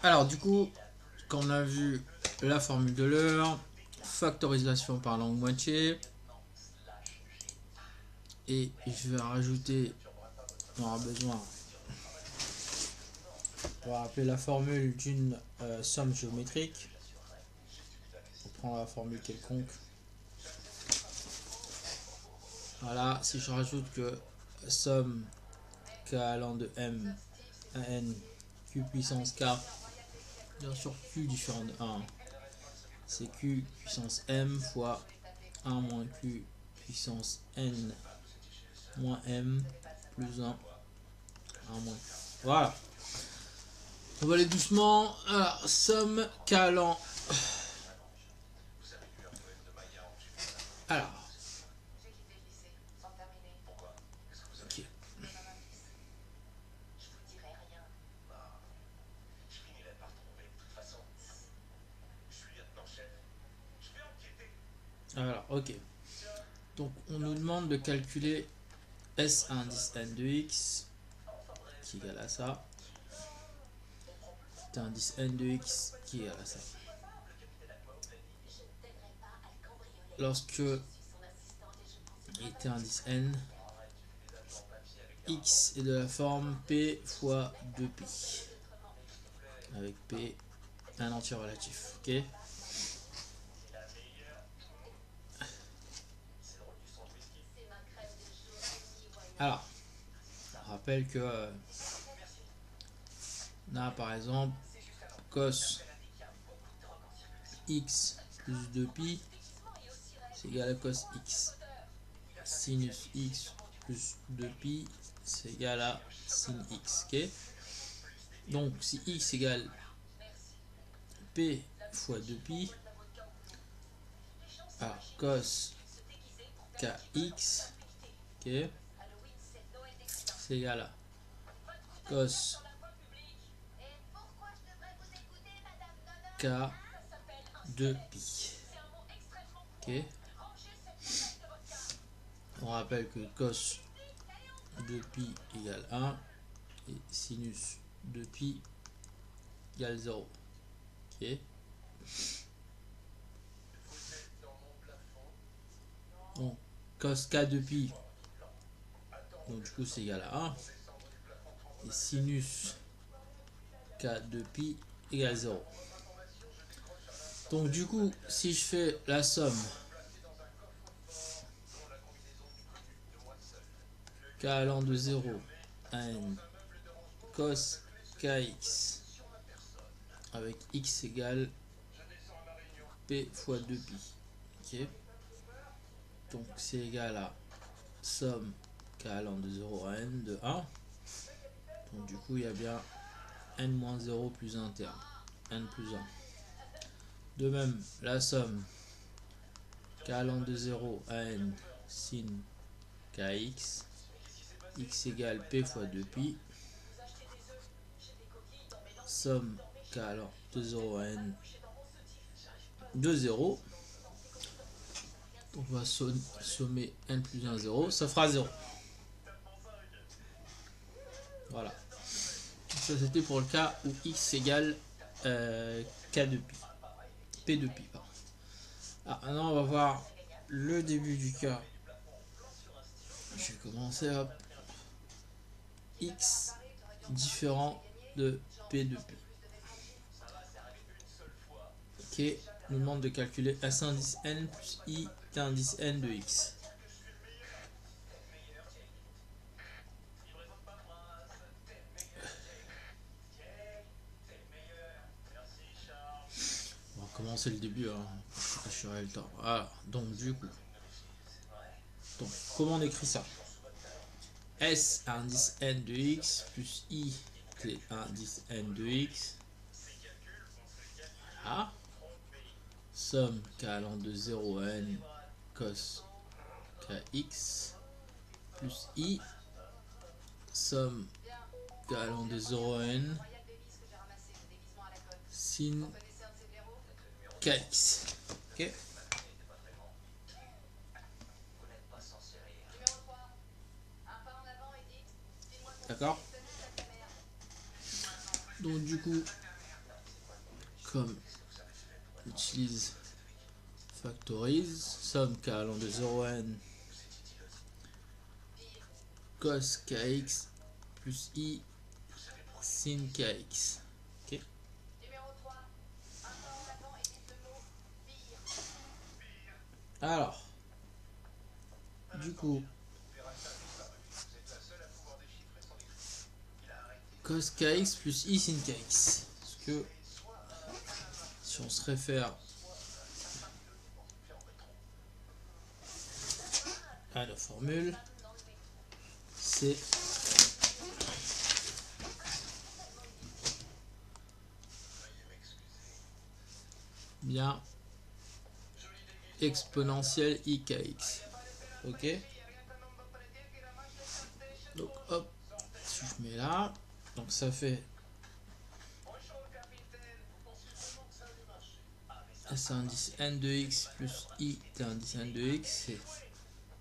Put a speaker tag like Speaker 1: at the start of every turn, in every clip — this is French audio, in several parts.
Speaker 1: Alors du coup, quand on a vu la formule de l'heure, factorisation par langue moitié, et je vais rajouter, on aura besoin, on va appeler la formule d'une somme géométrique. On prend la formule quelconque. Voilà, si je rajoute que somme k allant de m à n q puissance k, bien sûr q différent de 1, c'est q puissance m fois 1 moins q puissance n moins m plus 1, 1 moins q. Voilà. On va aller doucement. Alors, somme k allant. Alors. Ok. Alors, ok. Donc, on nous demande de calculer S indice n de x qui est égal à ça. C'est indice n de x qui est égal à ça. Lorsque était indice n, x est de la forme p fois 2pi. Avec p un entier relatif. Ok. Alors, on rappelle que on a par exemple cos x plus 2pi, c'est égal à cos x. Sinus x plus 2pi, c'est égal à sin x. Okay. Donc si x égale p fois 2pi, alors cos kx, okay, c'est égal à cos k 2pi. Okay. On rappelle que cos 2pi égale 1 et sinus 2pi égale 0. Okay. Donc cos k 2pi, donc du coup c'est égal à 1 et sinus k 2pi égale 0. Donc du coup si je fais la somme k allant de 0 à n cos kx avec x égale p fois 2pi. Okay. Donc c'est égal à somme k allant de 0 à n de 1. Donc du coup il y a bien n-0 plus 1 terme, n plus 1. De même la somme k allant de 0 à n sin kx, x égale p fois 2pi, somme k allant de 0 à n de 0. Donc on va sommer n plus 1, 0, ça fera 0. Voilà. Ça c'était pour le cas où x égale k de pi. P de pi. Pardon. Ah, maintenant on va voir le début du cas. Je vais commencer à x différent de p de pi. Ok, nous demande de calculer S indice n plus i indice n de x. On va commencer le début, hein. Je suis le temps. Voilà, donc du coup. Donc, comment on écrit ça? S indice n de x plus i indice n de x. Voilà. Somme k allant de 0 à n cos kx plus i. Somme k allant de 0 à n sin kx. Ok. D'accord. Donc du coup, comme utilise factorise, somme k allant de 0 à n cos kx plus i sin kx. Ok. Alors, du coup, cos kx plus i sin kx. Parce que si on se réfère à la formule, c'est bien exponentielle ikx. Ok. Donc hop, si je mets là, donc ça fait S indice n de x plus i d'indice n de x, c'est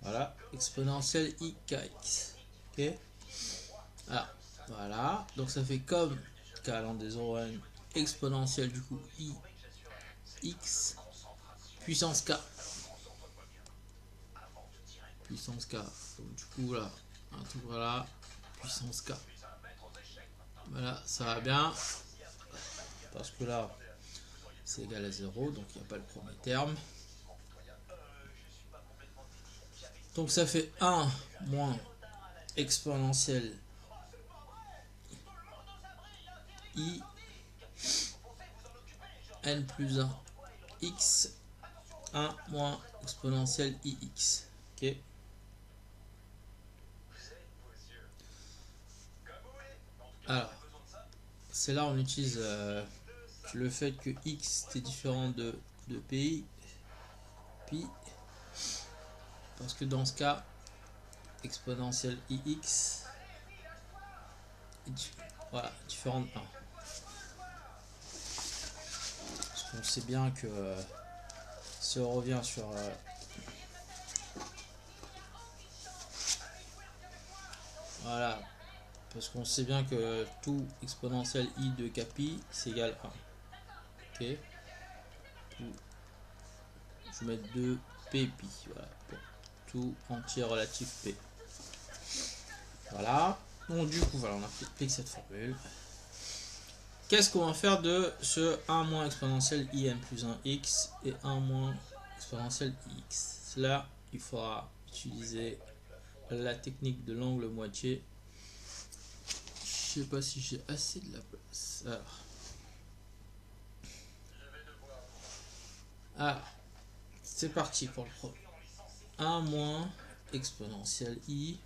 Speaker 1: voilà exponentielle ikx. Ok. Alors voilà, donc ça fait comme k allant des 0 à n exponentielle du coup i x puissance k. Puissance k. Donc, du coup là, un truc voilà, puissance k. Voilà, ça va bien. Parce que là, c'est égal à 0, donc il n'y a pas le premier terme. Donc ça fait 1 moins exponentielle i n plus 1 x 1 moins exponentielle ix. Ok. Alors, c'est là on utilise le fait que x est différent de pi, parce que dans ce cas, exponentielle ix est voilà, différent de 1. Parce qu'on sait bien que si on revient sur voilà, parce qu'on sait bien que tout exponentiel i de kpi c'est égal à 1. Ok. Je vais mettre 2 p pi, voilà, pour tout entier relatif p. Voilà. Donc du coup, voilà, on a appliqué cette formule. Qu'est-ce qu'on va faire de ce 1 moins exponentielle in plus 1 x et 1 moins exponentielle x? Là, il faudra utiliser la technique de l'angle moitié. Je sais pas si j'ai assez de la place. Alors c'est parti pour le premier. 1 moins exponentielle i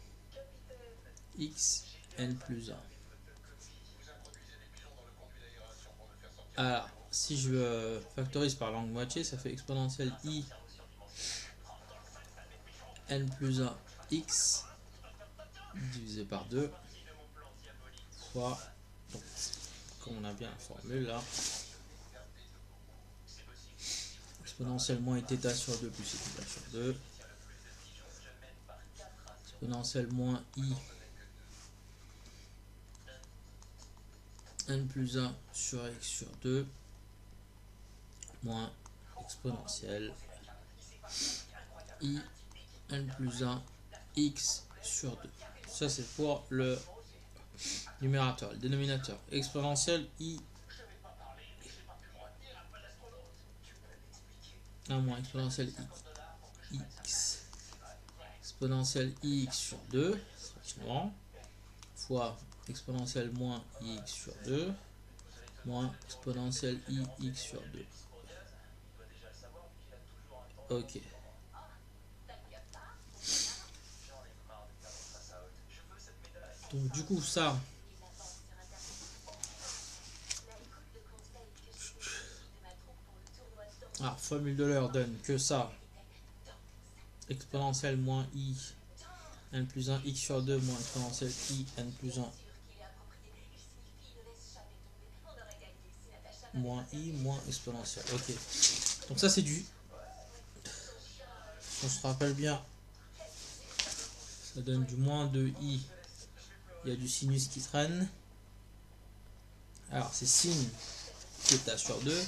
Speaker 1: x n plus 1. Alors, si je factorise par l'angle moitié, ça fait exponentielle i n plus 1 x divisé par 2 fois, donc, comme on a bien la formule là, exponentielle moins θ sur 2 plus θ sur 2, exponentielle moins i n plus 1 sur x sur 2 moins exponentielle i n plus 1 x sur 2. Ça c'est pour le numérateur. Le dénominateur, exponentielle i 1 moins exponentielle i x exponentielle ix sur 2 fois exponentielle moins ix sur 2 moins exponentielle ix sur 2. Ok. Donc du coup ça, alors formule de l'heure donne que ça, exponentielle moins i n plus 1 x sur 2 moins exponentielle i n plus 1 moins i moins exponentielle. Ok. Donc ça c'est du, on se rappelle bien, ça donne du moins 2i. Il y a du sinus qui traîne. Alors c'est sin θ sur 2.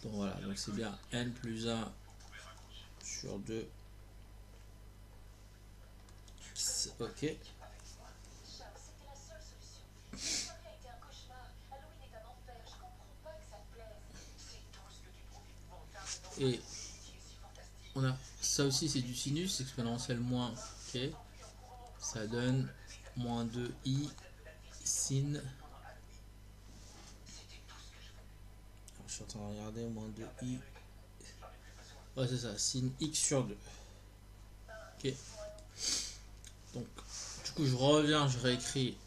Speaker 1: Donc voilà, donc c'est bien n plus 1 sur 2 x. Ok. Et on a ça aussi, c'est du sinus exponentielle moins. Ok. Ça donne moins 2i sin. Alors, je suis en train de regarder, moins 2i. Ouais, c'est ça, sin x sur 2. Ok. Donc, du coup, je reviens, je réécris.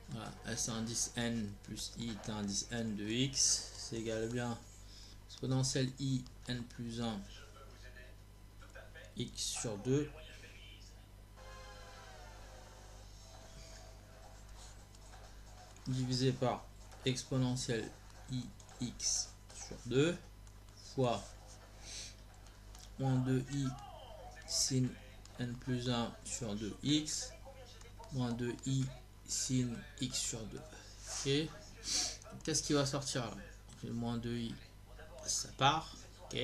Speaker 1: Voilà, S indice n plus i est indice n de x. C'est égal bien exponentielle i n plus 1 x sur 2. Divisé par exponentielle i x sur 2 fois moins 2i sin n plus 1 sur 2x moins 2i sin x sur 2. Ok. Qu'est-ce qui va sortir là? Donc, moins 2i, ça part. Ok.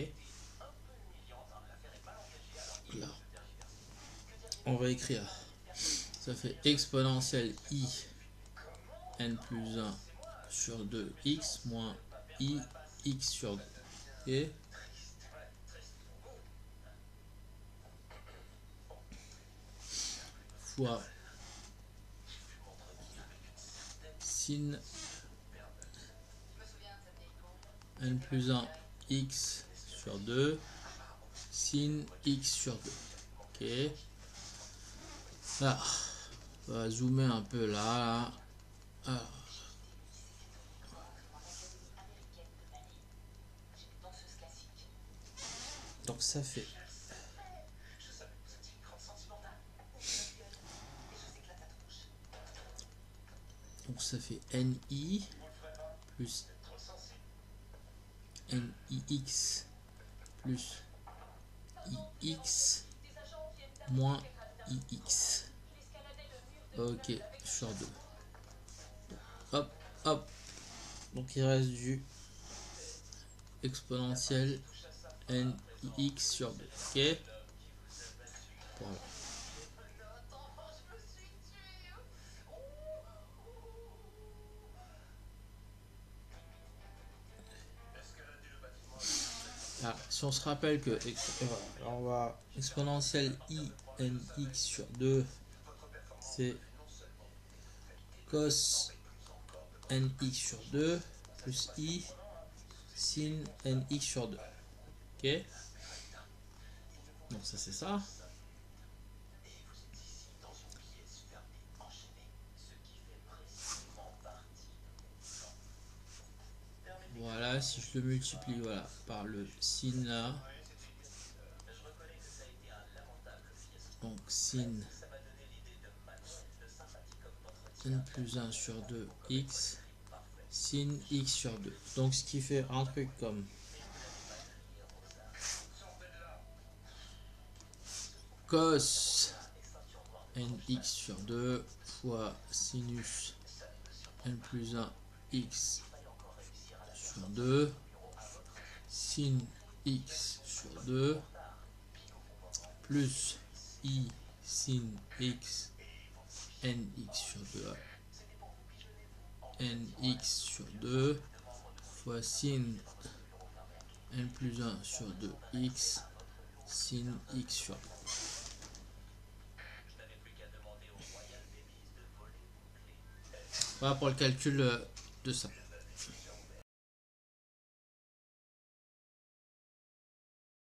Speaker 1: Là, on va écrire. Ça fait exponentielle i n plus 1 sur 2x moins i x sur 2. Ok. Fois sin n plus 1 x sur 2 sin x sur 2. Ok. Là, on va zoomer un peu là. Alors. Donc ça fait ni plus nix plus ix moins ix. Ok, sur 2. Hop, hop. Donc il reste du exponentielle nix sur 2. Ok. Voilà. Ah, si on se rappelle que voilà, on va exponentielle i nx sur 2, c'est cos nx sur 2 plus i sin nx sur 2. Ok. Donc ça c'est ça. Voilà, si je le multiplie voilà, par le sin là, donc sin n plus 1 sur 2 x sin x sur 2. Donc ce qui fait un truc comme cos nx sur 2 fois sinus n plus 1 x sur 2 sin x sur 2 plus i sin x nx sur 2 nx sur 2 fois sin n plus 1 sur 2x sin x sur 2. Voilà pour le calcul de ça.